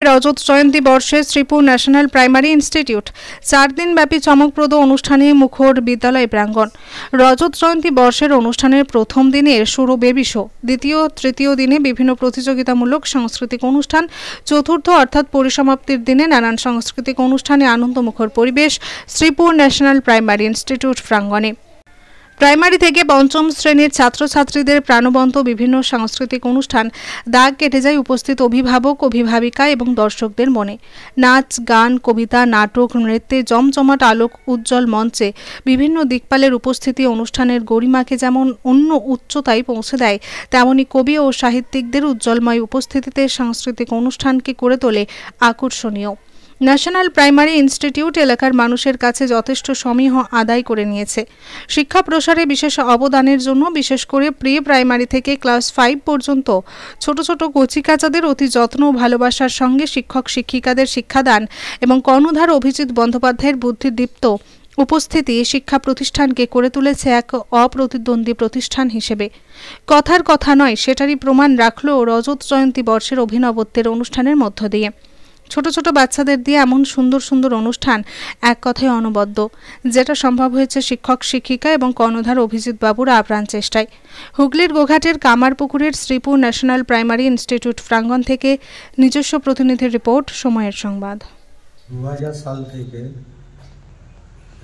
রজত জয়ন্তী বর্ষে Sreepur national primary institute 4 দিনব্যাপী চমকপ্রদ অনুষ্ঠানে মুখর বিদ্যালয় প্রাঙ্গণ। রজত জয়ন্তী বর্ষের অনুষ্ঠানের প্রথম দিনে শুরু বেবি শো, দ্বিতীয় তৃতীয় দিনে বিভিন্ন প্রতিযোগিতামূলক সাংস্কৃতিক অনুষ্ঠান, চতুর্থ অর্থাৎ পরিসমাপ্তির দিনে নানান সাংস্কৃতিক অনুষ্ঠানে আনন্দমুখর পরিবেশ শ্রীপুর ন্যাশনাল প্রাইমারি ইনস্টিটিউট প্রাঙ্গণে। প্রাইমারি থেকে পঞ্চম শ্রেণীর ছাত্রছাত্রীদের প্রাণবন্ত বিভিন্ন সাংস্কৃতিক অনুষ্ঠান দাগ কেটে যায় উপস্থিত অভিভাবক, অভিভাবিকা এবং দর্শকদের মনে। নাচ, গান, কবিতা, নাটক, নৃত্যে জমজমাট আলোক উজ্জ্বল মঞ্চে বিভিন্ন দিকপালের উপস্থিতি অনুষ্ঠানের গরিমাকে যেমন অন্য উচ্চতায় পৌঁছে দেয়, তেমনি কবি ও সাহিত্যিকদের উজ্জ্বলময় উপস্থিতিতে সাংস্কৃতিক অনুষ্ঠানকে করে তোলে আকর্ষণীয়। ন্যাশনাল প্রাইমারি ইনস্টিটিউট এলাকার মানুষের কাছে যথেষ্ট সমীহ আদায় করে নিয়েছে। শিক্ষা প্রসারে বিশেষ অবদানের জন্য বিশেষ করে প্রি প্রাইমারি থেকে ক্লাস 5 পর্যন্ত ছোট ছোট কচিকাচাদের অতি যত্ন ও ভালোবাসার সঙ্গে শিক্ষক শিক্ষিকাদের শিক্ষাদান এবং কর্ণধার অভিজিৎ বন্দ্যোপাধ্যায়ের বুদ্ধিদীপ্ত উপস্থিতি শিক্ষা প্রতিষ্ঠানকে করে তুলেছে এক অপ্রতিদ্বন্দ্বী প্রতিষ্ঠান হিসেবে। কথার কথা নয়, সেটারই প্রমাণ রাখল রজত জয়ন্তী বর্ষের অভিনবত্বের অনুষ্ঠানের মধ্য দিয়ে। ছোট ছোট বাচ্চাদের দিয়ে এমন সুন্দর সুন্দর অনুষ্ঠান এক কথায় অনবদ্য, যেটা সম্ভব হয়েছে শিক্ষক শিক্ষিকা এবং কর্ণধার অভিজিৎ বাবুর আপ্রাণ চেষ্টায়। হুগলির গোঘাটের কামারপুকুরের শ্রীপুর ন্যাশনাল প্রাইমারি ইনস্টিটিউট প্রাঙ্গণ থেকে নিজস্ব প্রতিনিধির রিপোর্ট, সময়ের সংবাদ। 2000 সাল থেকে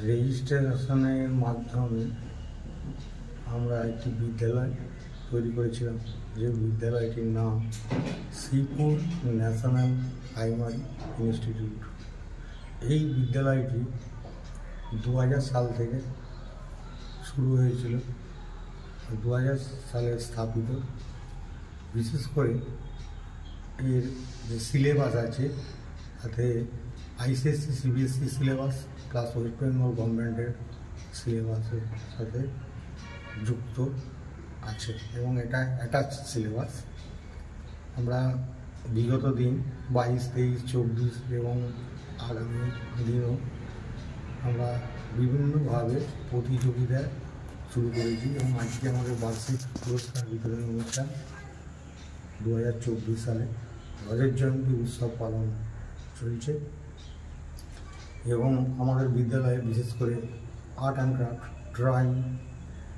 রেজিস্ট্রেশনের মাধ্যমে আমরা একটি বিদ্যালয় তৈরি করেছিলাম, যে বিদ্যালয়টির নাম শ্রীপুর ন্যাশনাল প্রাইমারি ইনস্টিটিউট। এই বিদ্যালয়টি 2000 সাল থেকে শুরু হয়েছিল, 2000 সালে স্থাপিত। বিশেষ করে এর যে সিলেবাস আছে তাতে ICSE CBSE syllabus plus West Bengal গভর্নমেন্টের সিলেবাসের সাথে যুক্ত আছে এবং এটা অ্যাটাচ সিলেবাস। আমরা বিগত দিন 22, 23, 24 এবং আগামী দিনও আমরা বিভিন্নভাবে প্রতিযোগিতা শুরু করেছি এবং আজকে আমাদের বার্ষিক পুরস্কার বিতরণ অনুষ্ঠান 2024 সালে রজত জয়ন্তী উৎসব পালন চলছে এবং আমাদের বিদ্যালয়ে বিশেষ করে art and craft, drawing,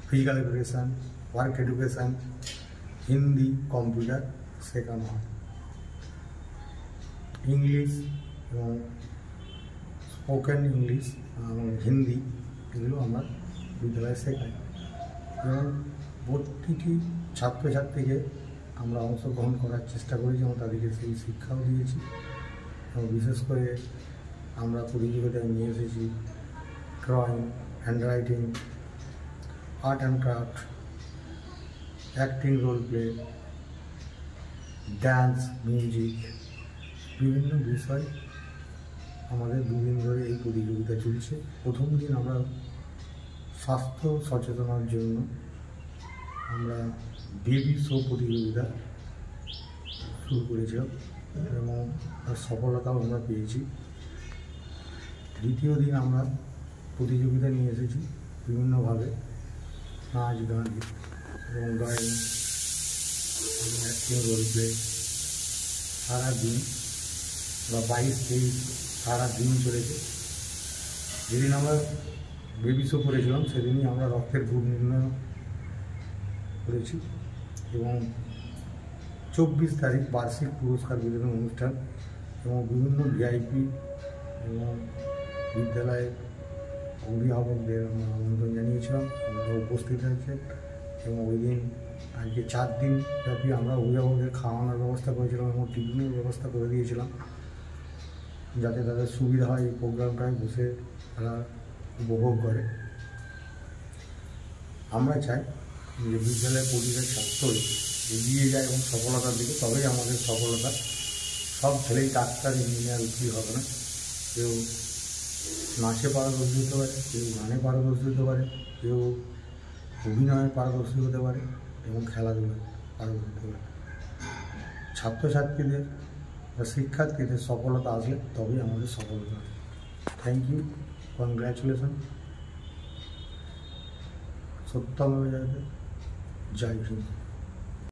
physical education, work education, Hindi, computer শেখানো হয়। ইংলিশ এবং স্পোকেন ইংলিশ এবং হিন্দি এগুলো আমরা বিদ্যালয়ে শেখাই এবং প্রতিটি ছাত্রছাত্রীকে আমরা অংশগ্রহণ করার চেষ্টা করেছি এবং তাদেরকে সেই শিক্ষাও দিয়েছি। এবং বিশেষ করে আমরা প্রতিযোগিতায় নিয়ে এসেছি drawing, handwriting, art and craft, acting, role play, dance, music, বিভিন্ন বিষয় আমাদের 2 দিন ধরে এই প্রতিযোগিতা চলছে। প্রথম দিন আমরা স্বাস্থ্য সচেতনার জন্য আমরা বেবি শো প্রতিযোগিতা শুরু করেছিলাম এবং তার সফলতাও আমরা পেয়েছি। দ্বিতীয় দিন আমরা প্রতিযোগিতা নিয়ে এসেছি বিভিন্নভাবে নাচ, গান এবং ড্রয়িং এবং অ্যাক্টিং, রোল প্লে। সারাদিন বা 22-23 সারাদিন চলেছে। যেদিন আমরা বেবি শো করেছিলাম সেদিনই আমরা রক্তের গ্রুপ নির্ণয় করেছি এবং 24 তারিখ বার্ষিক পুরস্কার বিতরণ অনুষ্ঠান এবং বিভিন্ন ভিআইপি এবং বিদ্যালয়ের অভিভাবকদের আমরা আমন্ত্রণ জানিয়েছিলাম, ওনারা উপস্থিত আছে এবং ওই দিন আজকে 4 দিন ব্যাপী আমরা অভিভাবকদের খাওয়ানোর ব্যবস্থা করেছিলাম এবং টিফিনের ব্যবস্থা করে দিয়েছিলাম, যাতে তাদের সুবিধা হয় এই প্রোগ্রামটায় বসে তারা উপভোগ করে। আমরা চাই যে বিদ্যালয়ের প্রতিটা ছাত্রই এগিয়ে যায় এবং সফলতার দিকে, তবেই আমাদের সফলতা। সব ছেলেই ডাক্তার, ইঞ্জিনিয়ার, উকিল হবে না। কেউ নাচে পারদর্শী হতে পারে, কেউ গানে পারদর্শী হতে পারে, কেউ অভিনয়ে পারদর্শী হতে পারে এবং খেলাধুলায় পারদর্শী হতে পারে। ছাত্রছাত্রীদের বা শিক্ষার্থীদের সফলতা আসলে তবেই আমাদের সফলতা। Thank you, congratulation. সত্যমেব জয়তে, জয় হিন্দ।